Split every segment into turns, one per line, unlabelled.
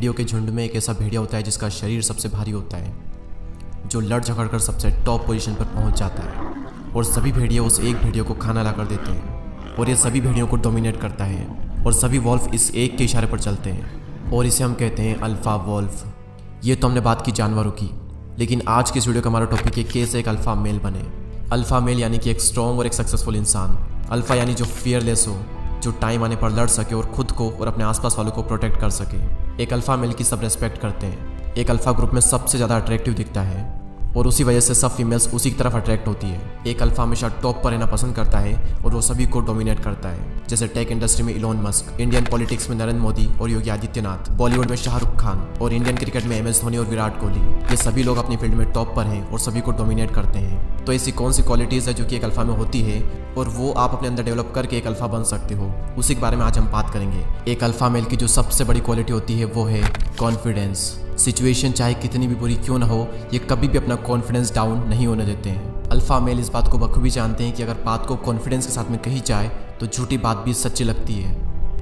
भेड़ियों के झुंड में एक ऐसा भेड़िया होता है जिसका शरीर सबसे भारी होता है, जो लड़ झगड़ कर सबसे टॉप पोजीशन पर पहुंच जाता है और सभी भेड़िए उस एक भेड़िए को खाना ला कर देते हैं और ये सभी भेड़ियों को डोमिनेट करता है और सभी वॉल्फ इस एक के इशारे पर चलते हैं और इसे हम कहते हैं अल्फा वॉल्फ। ये तो हमने बात की जानवरों की, लेकिन आज के इस वीडियो का हमारा टॉपिक है कैसे एक अल्फा मेल बने। अल्फा मेल यानी कि एक स्ट्रॉन्ग और एक सक्सेसफुल इंसान। अल्फा यानी जो फियरलेस हो, जो टाइम आने पर लड़ सके और खुद को और अपने आसपास वालों को प्रोटेक्ट कर सके। एक अल्फा मेल की सब रेस्पेक्ट करते हैं। एक अल्फा ग्रुप में सबसे ज़्यादा अट्रैक्टिव दिखता है और उसी वजह से सब फीमेल्स उसी की तरफ अट्रैक्ट होती है। एक अल्फा हमेशा टॉप पर रहना पसंद करता है और वो सभी को डोमिनेट करता है, जैसे टेक इंडस्ट्री में इलोन मस्क, इंडियन पॉलिटिक्स में नरेंद्र मोदी और योगी आदित्यनाथ, बॉलीवुड में शाहरुख खान और इंडियन क्रिकेट में MS धोनी और विराट कोहली। ये सभी लोग अपनी फील्ड में टॉप पर हैं और सभी को डोमिनेट करते हैं। तो ऐसी कौन सी क्वालिटीज़ है जो कि एक अल्फा में होती है और वो आप अपने अंदर डेवलप करके एक अल्फा बन सकते हो, उसी के बारे में आज हम बात करेंगे। एक अल्फा मेल की जो सबसे बड़ी क्वालिटी होती है वो है कॉन्फिडेंस। सिचुएशन चाहे कितनी भी बुरी क्यों ना हो, ये कभी भी अपना कॉन्फिडेंस डाउन नहीं होने देते हैं। अल्फा मेल इस बात को बखूबी जानते हैं कि अगर बात को कॉन्फिडेंस के साथ में कही जाए तो झूठी बात भी सच्ची लगती है।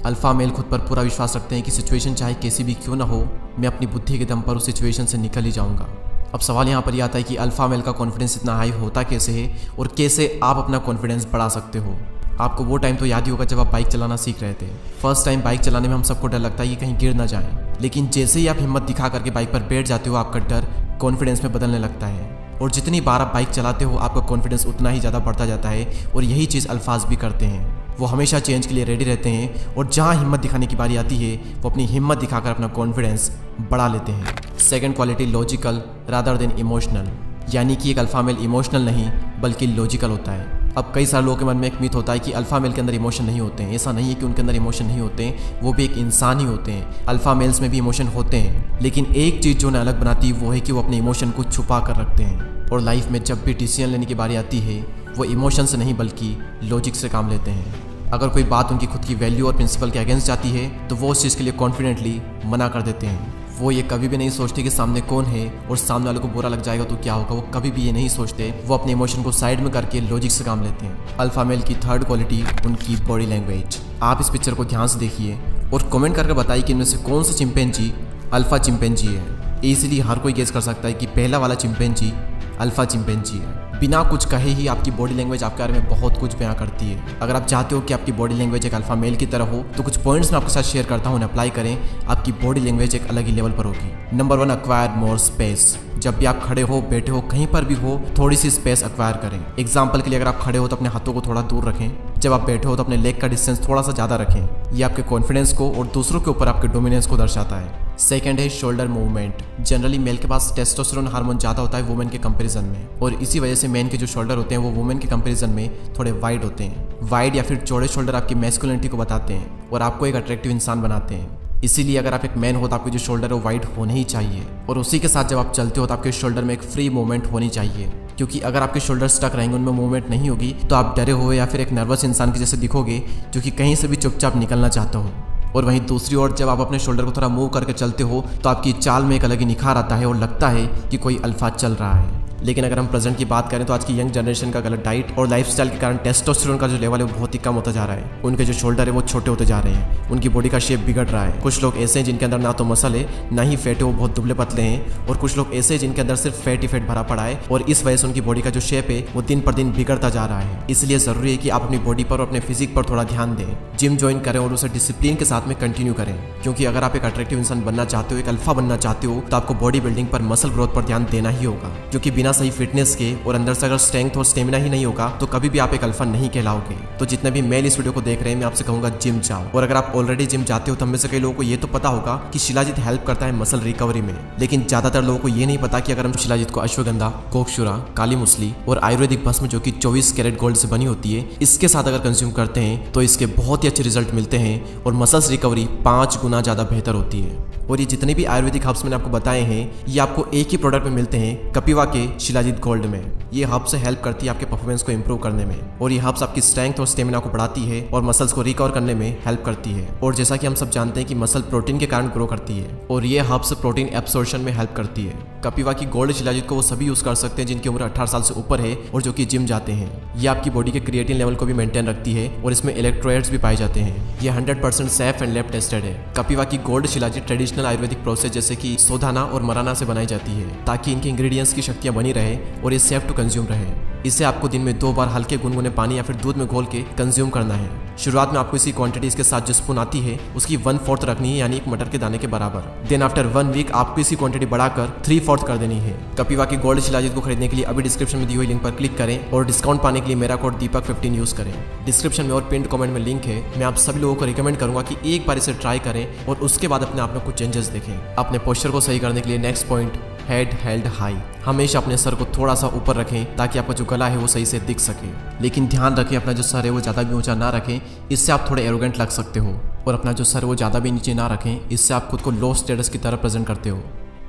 अल्फा मेल खुद पर पूरा विश्वास रखते हैं कि सिचुएशन चाहे कैसी भी क्यों ना हो, मैं अपनी बुद्धि के दम पर उस सिचुएशन से निकल ही जाऊंगा। अब सवाल यहाँ पर यह आता है कि अल्फा मेल का कॉन्फिडेंस इतना हाई होता कैसे है और कैसे आप अपना कॉन्फिडेंस बढ़ा सकते हो। आपको वो टाइम तो याद ही होगा जब आप बाइक चलाना सीख रहे थे। फर्स्ट टाइम बाइक चलाने में हम सबको डर लगता है कि कहीं गिर ना जाए, लेकिन जैसे ही आप हिम्मत दिखा करके बाइक पर बैठ जाते हो, आपका डर कॉन्फिडेंस में बदलने लगता है और जितनी बार आप बाइक चलाते हो आपका कॉन्फिडेंस उतना ही ज़्यादा बढ़ता जाता है। और यही चीज़ अल्फाज भी करते हैं, वो हमेशा चेंज के लिए रेडी रहते हैं और जहाँ हिम्मत दिखाने की बारी आती है वो अपनी हिम्मत दिखाकर अपना कॉन्फिडेंस बढ़ा लेते हैं। Second quality logical rather than emotional, यानी कि एक अल्फा मेल इमोशनल नहीं बल्कि लॉजिकल होता है। अब कई सारे लोगों के मन में एक मिथ होता है कि अल्फा मेल के अंदर इमोशन नहीं होते हैं। ऐसा नहीं है कि उनके अंदर इमोशन नहीं होते हैं, वो भी एक इंसान ही होते हैं। अल्फा मेल्स में भी इमोशन होते हैं, लेकिन एक चीज़ जो उन्हें अलग बनाती है वो है कि वो अपने इमोशन को छुपा कर रखते हैं और लाइफ में जब भी डिसीजन लेने की बारी आती है वो इमोशन से नहीं बल्कि लॉजिक से काम लेते हैं। अगर कोई बात उनकी खुद की वैल्यू और प्रिंसिपल के अगेंस्ट जाती है तो वो उस चीज़ के लिए कॉन्फिडेंटली मना कर देते हैं। वो ये कभी भी नहीं सोचते कि सामने कौन है और सामने वाले को बुरा लग जाएगा तो क्या होगा, वो कभी भी ये नहीं सोचते। वो अपने इमोशन को साइड में करके लॉजिक से काम लेते हैं। अल्फा मेल की थर्ड क्वालिटी उनकी बॉडी लैंग्वेज। आप इस पिक्चर को ध्यान से देखिए और कमेंट करके बताइए कि इनमें से कौन सा चिंपैंजी अल्फा चिंपैंजी है। इसीलिए हर कोई गेस कर सकता है कि पहला वाला चिंपैंजी अल्फा चिंपैंजी है। बिना कुछ कहे ही आपकी बॉडी लैंग्वेज आपके बारे में बहुत कुछ बयां करती है। अगर आप चाहते हो कि आपकी बॉडी लैंग्वेज एक अल्फा मेल की तरह हो तो कुछ पॉइंट्स मैं आपके साथ शेयर करता हूँ, उन्हें अप्लाई करें, आपकी बॉडी लैंग्वेज एक अलग ही लेवल पर होगी। Number 1, acquire more space. जब भी आप खड़े हो, बैठे हो, कहीं पर भी हो, थोड़ी सी स्पेस अक्वायर करें। एग्जाम्पल के लिए अगर आप खड़े हो तो अपने हाथों को थोड़ा दूर रखें, जब आप बैठे हो तो अपने लेग का डिस्टेंस थोड़ा सा ज़्यादा रखें। ये आपके कॉन्फिडेंस को और दूसरों के ऊपर आपके डोमिनेंस को दर्शाता है। सेकंड है शोल्डर मूवमेंट। जनरली मेल के पास टेस्टोस्टेरोन हार्मोन ज़्यादा होता है वुमेन के कंपैरिजन में, और इसी वजह से मेन के जो शोल्डर होते हैं वो वुमेन के कंपैरिजन में थोड़े वाइड होते हैं। वाइड या फिर चौड़े शोल्डर आपकी मैस्कुलिनिटी को बताते हैं और आपको एक अट्रैक्टिव इंसान बनाते हैं। इसीलिए अगर आप एक मैन हो तो आपके जो शोल्डर है वो वाइड होने ही चाहिए, और उसी के साथ जब आप चलते हो तो आपके शोल्डर में एक फ्री मूवमेंट होनी चाहिए, क्योंकि अगर आपके शोल्डर स्टक रहेंगे, उनमें मूवमेंट नहीं होगी, तो आप डरे हुए या फिर एक नर्वस इंसान के जैसे दिखोगे जो कि कहीं से भी चुपचाप निकलना चाहता हो। और वहीं दूसरी ओर जब आप अपने शोल्डर को थोड़ा मूव करके चलते हो तो आपकी चाल में एक अलग ही निखार आता है और लगता है कि कोई अल्फा चल रहा है। लेकिन अगर हम प्रेजेंट की बात करें तो आज की यंग जनरेशन का गलत डाइट और लाइफस्टाइल के कारण टेस्टोस्टेरोन का जो लेवल है वो बहुत ही कम होता जा रहा है। उनके जो शोल्डर है वो छोटे होते जा रहे हैं, उनकी बॉडी का शेप बिगड़ रहा है। कुछ लोग ऐसे हैं जिनके अंदर ना तो मसल है ना ही फैट है, वो बहुत दुबले पतले हैं, और कुछ लोग ऐसे हैं जिनके अंदर सिर्फ फैट ही फैट भरा पड़ा है और इस वजह से उनकी बॉडी का जो शेप है वो दिन पर दिन बिगड़ता जा रहा है। इसलिए ज़रूरी है कि आप अपनी बॉडी पर और अपने फिजिक पर थोड़ा ध्यान दें, जिम ज्वाइन करें और उसे डिसिप्लिन के साथ में कंटिन्यू करें, क्योंकि अगर आप एक अट्रैक्टिव इंसान बनना चाहते हो, एक अल्फा बनना चाहते हो, तो आपको बॉडी बिल्डिंग पर, मसल ग्रोथ पर ध्यान देना ही होगा, क्योंकि बिना सही फिटनेस के और अंदर से अगर स्ट्रेंथ और स्टेमिना ही नहीं होगा तो कभी भी आप एक अल्फा नहीं कहलाओगे। तो जितने भी मेल इस वीडियो को देख रहे हैं मैं आपसे कहूंगा जिम जाओ, और अगर आप ऑलरेडी जिम जाते हो तो हम में से कई लोगों को ये तो पता होगा कि शिलाजीत हेल्प करता है मसल रिकवरी में, लेकिन ज्यादातर लोगों को ये नहीं पता कि अगर हम शिलाजीत को अश्वगंधा, कोकशुरा, काली मुसली और आयुर्वेदिक भस्म जो कि 24 कैरेट गोल्ड से बनी होती है, इसके साथ अगर कंज्यूम करते हैं तो इसके बहुत ही अच्छे रिजल्ट मिलते हैं और मसल्स रिकवरी 5 गुना ज्यादा बेहतर होती है। और ये जितने भी आयुर्वेदिक हर्ब्स मैंने आपको बताए हैं ये आपको एक ही प्रोडक्ट में मिलते हैं, कपिवा के शिलाजीत गोल्ड में। ये हब्स हेल्प करती है आपके परफॉर्मेंस को इंप्रूव करने में, और ये हब्स आपकी स्ट्रेंथ और स्टेमिना को बढ़ाती है और मसल्स को रिकवर करने में हेल्प करती है। और जैसा कि हम सब जानते हैं कि मसल प्रोटीन के कारण ग्रो करती है, और ये हब्स प्रोटीन एब्सॉर्प्शन में हेल्प करती है। कपिवा की गोल्ड शिलाजीत को वो सभी यूज कर सकते हैं जिनकी उम्र 18 साल से ऊपर है और जो कि जिम जाते हैं। ये आपकी बॉडी के क्रिएटिन लेवल को भी मेंटेन रखती है और इसमें इलेक्ट्रोलाइट्स भी पाए जाते हैं। ये 100% सेफ एंड लैब टेस्टेड है। कपिवा की gold shilajit traditional Ayurvedic process जैसे कि सोधाना और मराना से बनाई जाती है ताकि इनके इंग्रेडिएंट्स की शक्तियां बनी रहे और ये सेफ टू कंज्यूम रहे। इसे आपको दिन में 2 बार हल्के गुनगुने पानी या फिर दूध में घोल के कंज्यूम करना है। शुरुआत में आपको इसी क्वांटिटीज के साथ जो स्पून आती है उसकी 1/4 रखनी है, यानी एक मटर के दाने के बराबर। देन आफ्टर 1 वीक आपको इसी क्वांटिटी बढ़ाकर 3/4 कर देनी है। कपिवा की गोल्ड शिलाजीत को खरीदने के लिए अभी डिस्क्रिप्शन में दी हुई लिंक पर क्लिक करें और डिस्काउंट पाने के लिए मेरा कोड दीपक15 यूज करें। डिस्क्रिप्शन में और पिन कमेंट में लिंक है। मैं आप सभी लोगों को रिकमेंड करूंगा कि एक बार इसे ट्राई करें और उसके बाद अपने आप में कुछ चेंजेस देखें। अपने पोस्चर को सही करने के लिए next point, head held high. हमेशा अपने सर को थोड़ा सा ऊपर रखें ताकि आपका जो गला है वो सही से दिख सके, लेकिन ध्यान रखें अपना जो सर है वो ज़्यादा भी ऊंचा ना रखें, इससे आप थोड़े एरोगेंट लग सकते हो। और अपना जो सर वो ज़्यादा भी नीचे ना रखें, इससे आप खुद को लो स्टेटस की तरह प्रेजेंट करते हो।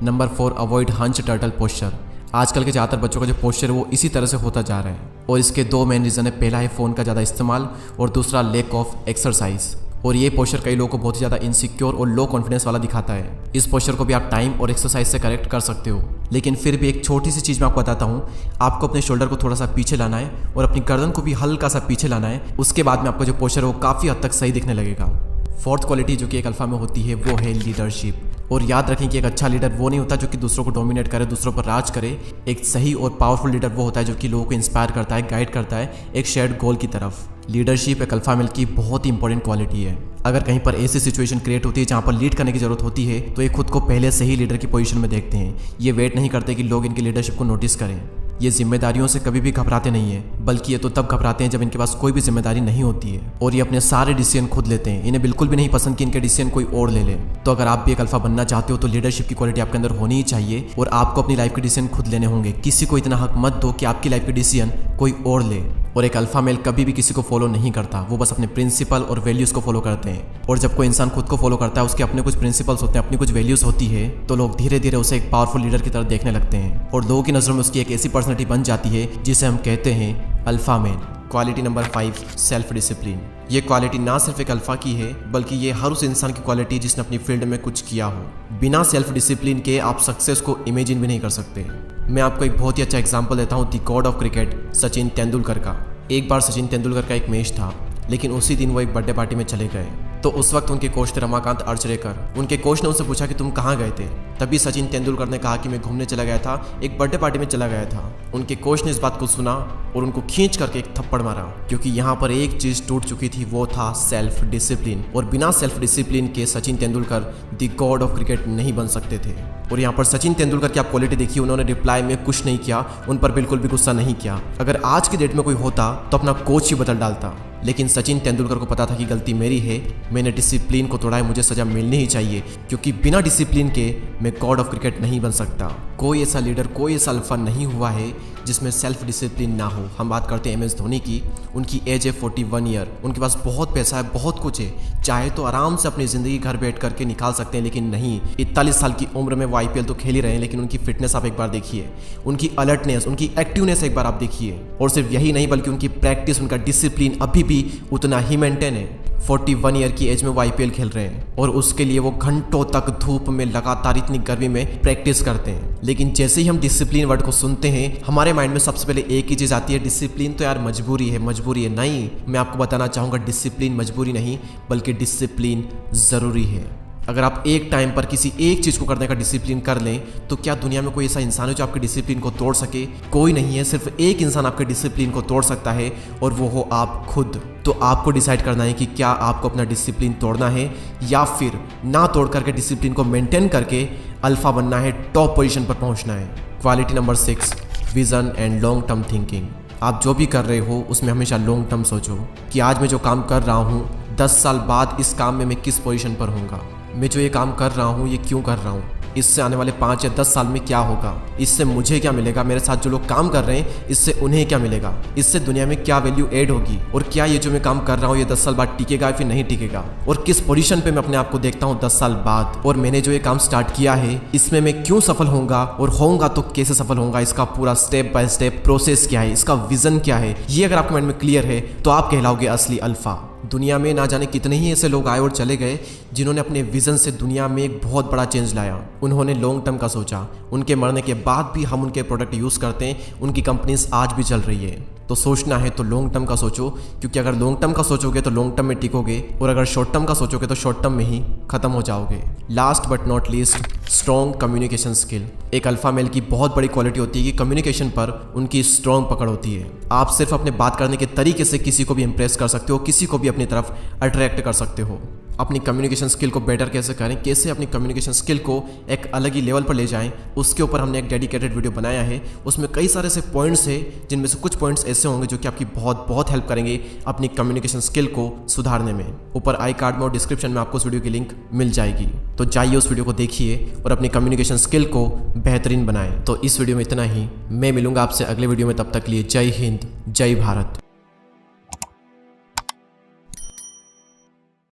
Number 4, avoid hunch turtle posture. आजकल के ज़्यादातर बच्चों का जो पोस्चर है वो इसी तरह से होता जा रहा है, और इसके 2 मेन रीज़न है। पहला है फ़ोन का ज़्यादा इस्तेमाल और दूसरा लैक ऑफ एक्सरसाइज। और ये पोस्चर कई लोगों को बहुत ही ज़्यादा इनसिक्योर और लो कॉन्फिडेंस वाला दिखाता है। इस पोस्चर को भी आप टाइम और एक्सरसाइज से करेक्ट कर सकते हो, लेकिन फिर भी एक छोटी सी चीज़ मैं आपको बताता हूँ। आपको अपने शोल्डर को थोड़ा सा पीछे लाना है और अपनी गर्दन को भी हल्का सा पीछे लाना है। उसके बाद में आपका जो पोस्चर है वो काफ़ी हद तक सही दिखने लगेगा। 4th क्वालिटी जो कि एक अल्फा में होती है वो है लीडरशिप। और याद रखें कि एक अच्छा लीडर वो नहीं होता जो कि दूसरों को डोमिनेट करे, दूसरों पर राज करे। एक सही और पावरफुल लीडर वो होता है जो कि लोगों को इंस्पायर करता है, गाइड करता है एक शेयर्ड गोल की तरफ। लीडरशिप एक अल्फा मेल की बहुत ही इंपॉर्टेंट क्वालिटी है। अगर कहीं पर ऐसी सिचुएशन क्रिएट होती है जहाँ पर लीड करने की जरूरत होती है, तो ये खुद को पहले से ही लीडर की पोजीशन में देखते हैं। ये वेट नहीं करते कि लोग इनकी लीडरशिप को नोटिस करें। ये जिम्मेदारियों से कभी भी घबराते नहीं है, बल्कि ये तो तब घबराते हैं जब इनके पास कोई भी जिम्मेदारी नहीं होती है। और ये अपने सारे डिसीजन खुद लेते हैं। इन्हें बिल्कुल भी नहीं पसंद कि इनके डिसीजन कोई और ले ले। तो अगर आप भी एक अल्फा बनना चाहते हो तो लीडरशिप की क्वालिटी आपके अंदर होनी ही चाहिए, और आपको अपनी लाइफ के डिसीजन खुद लेने होंगे। किसी को इतना हक मत दो कि आपकी लाइफ के डिसीजन कोई और ले। और एक अल्फा मेल कभी भी किसी को फॉलो नहीं करता, वो बस अपने प्रिंसिपल और वैल्यूज़ को फॉलो करते हैं। और जब कोई इंसान खुद को फॉलो करता है, उसके अपने कुछ प्रिंसिपल्स होते हैं, अपनी कुछ वैल्यूज़ होती है, तो लोग धीरे धीरे उसे एक पावरफुल लीडर की तरह देखने लगते हैं और लोगों की नज़रों में उसकी एक ऐसी पर्सनैलिटी बन जाती है जिसे हम कहते हैं alpha male. Quality number 5, self discipline. ये क्वालिटी ना सिर्फ एक अल्फा की है, बल्कि ये हर उस इंसान की क्वालिटी है जिसने अपनी फील्ड में कुछ किया हो। बिना सेल्फ डिसिप्लिन के आप सक्सेस को इमेजिन भी नहीं कर सकते। मैं आपको एक बहुत ही अच्छा एग्जांपल देता हूँ, the God of cricket Sachin Tendulkar का। एक बार सचिन तेंदुलकर का एक मैच था, लेकिन उसी दिन वो एक बर्थडे पार्टी में चले गए। तो उस वक्त उनके कोच थे रमाकांत अर्चरेकर। उनके कोच ने उनसे पूछा कि तुम कहाँ गए थे? तभी सचिन तेंदुलकर ने कहा कि मैं घूमने चला गया था, एक बर्थडे पार्टी में चला गया था। उनके कोच ने इस बात को सुना और उनको खींच करके एक थप्पड़ मारा, क्योंकि यहाँ पर एक चीज़ टूट चुकी थी, वो था सेल्फ डिसिप्लिन। और बिना सेल्फ डिसिप्लिन के Sachin Tendulkar the God of cricket नहीं बन सकते थे। और यहाँ पर सचिन तेंदुलकर की आप क्वालिटी देखिए, उन्होंने रिप्लाई में कुछ नहीं किया, उन पर बिल्कुल भी गुस्सा नहीं किया। अगर आज की डेट में कोई होता तो अपना कोच ही बदल डालता, लेकिन सचिन तेंदुलकर को पता था कि गलती मेरी है, मैंने डिसिप्लिन को तोड़ा है, मुझे सजा मिलनी ही चाहिए, क्योंकि बिना डिसिप्लिन के मैं गॉड ऑफ क्रिकेट नहीं बन सकता। कोई ऐसा लीडर, कोई ऐसा अल्फा नहीं हुआ है जिसमें सेल्फ डिसिप्लिन ना हो। हम बात करते हैं MS धोनी की। उनकी एज है 41 ईयर, उनके पास बहुत पैसा है, बहुत कुछ है, चाहे तो आराम से अपनी ज़िंदगी घर बैठ करके निकाल सकते हैं, लेकिन नहीं। 41 साल की उम्र में वो IPL तो खेल ही रहे हैं, लेकिन उनकी फिटनेस आप एक बार देखिए, उनकी अलर्टनेस, उनकी एक्टिवनेस एक बार आप देखिए। और सिर्फ यही नहीं, बल्कि उनकी प्रैक्टिस, उनका डिसिप्लिन अभी भी उतना ही मेंटेन है। 41 ईयर की एज में वो IPL खेल रहे हैं, और उसके लिए वो घंटों तक धूप में लगातार इतनी गर्मी में प्रैक्टिस करते हैं। लेकिन जैसे ही हम डिसिप्लिन वर्ड को सुनते हैं, हमारे माइंड में सबसे पहले एक ही चीज़ आती है, डिसिप्लिन तो यार मजबूरी है, मजबूरी है। नहीं, मैं आपको बताना चाहूँगा, डिसिप्लिन मजबूरी नहीं, बल्कि डिसिप्लिन ज़रूरी है। अगर आप एक टाइम पर किसी एक चीज़ को करने का डिसिप्लिन कर लें, तो क्या दुनिया में कोई ऐसा इंसान है जो आपके डिसिप्लिन को तोड़ सके? कोई नहीं है। सिर्फ एक इंसान आपके डिसिप्लिन को तोड़ सकता है, और वो हो आप खुद। तो आपको डिसाइड करना है कि क्या आपको अपना डिसिप्लिन तोड़ना है, या फिर ना तोड़ करके डिसिप्लिन को मेंटेन करके अल्फा बनना है, टॉप पोजीशन पर पहुंचना है। Quality number 6, vision and long term thinking. आप जो भी कर रहे हो उसमें हमेशा लॉन्ग टर्म सोचो कि आज मैं जो काम कर रहा हूँ, 10 साल बाद इस काम में मैं किस पोजीशन पर होऊंगा। मैं जो ये काम कर रहा हूँ, ये क्यों कर रहा हूँ, इससे आने वाले 5 या 10 साल में क्या होगा, इससे मुझे क्या मिलेगा, मेरे साथ जो लोग काम कर रहे हैं इससे उन्हें क्या मिलेगा, इससे दुनिया में क्या वैल्यू ऐड होगी, और क्या ये जो मैं काम कर रहा हूँ ये 10 साल बाद टिकेगा या फिर नहीं टिकेगा, और किस पोजीशन पे मैं अपने आप को देखता हूँ 10 साल बाद, और मैंने जो ये काम स्टार्ट किया है इसमें मैं क्यों सफल होऊंगा, और होऊंगा तो कैसे सफल होऊंगा, इसका पूरा स्टेप बाय स्टेप प्रोसेस क्या है, इसका विजन क्या है। ये अगर आपके माइंड में क्लियर है तो आप कहलाओगे असली अल्फा। दुनिया में ना जाने कितने ही ऐसे लोग आए और चले गए जिन्होंने अपने विजन से दुनिया में एक बहुत बड़ा चेंज लाया। उन्होंने लॉन्ग टर्म का सोचा, उनके मरने के बाद भी हम उनके प्रोडक्ट यूज़ करते हैं, उनकी कंपनीज आज भी चल रही है। तो सोचना है तो लॉन्ग टर्म का सोचो, क्योंकि अगर लॉन्ग टर्म का सोचोगे तो लॉन्ग टर्म में टिकोगे, और अगर शॉर्ट टर्म का सोचोगे तो शॉर्ट टर्म में ही खत्म हो जाओगे। Last but not least, strong communication skill. एक अल्फा मेल की बहुत बड़ी क्वालिटी होती है कि कम्युनिकेशन पर उनकी स्ट्रॉन्ग पकड़ होती है। आप सिर्फ अपने बात करने के तरीके से किसी को भी इंप्रेस कर सकते हो, किसी को भी अपनी तरफ अट्रैक्ट कर सकते हो। अपनी कम्युनिकेशन स्किल को बेटर कैसे करें, कैसे अपनी कम्युनिकेशन स्किल को एक अलग ही लेवल पर ले जाएं, उसके ऊपर हमने एक डेडिकेटेड वीडियो बनाया है। उसमें कई सारे ऐसे पॉइंट्स हैं जिनमें से कुछ पॉइंट्स ऐसे होंगे जो कि आपकी बहुत बहुत हेल्प करेंगे अपनी कम्युनिकेशन स्किल को सुधारने में। ऊपर आई कार्ड में और डिस्क्रिप्शन में आपको उस वीडियो की लिंक मिल जाएगी, तो जाइए उस वीडियो को देखिए और अपनी कम्युनिकेशन स्किल को बेहतरीन बनाएं। तो इस वीडियो में इतना ही, मैं मिलूंगा आपसे अगले वीडियो में, तब तक लिए जय हिंद, जय भारत।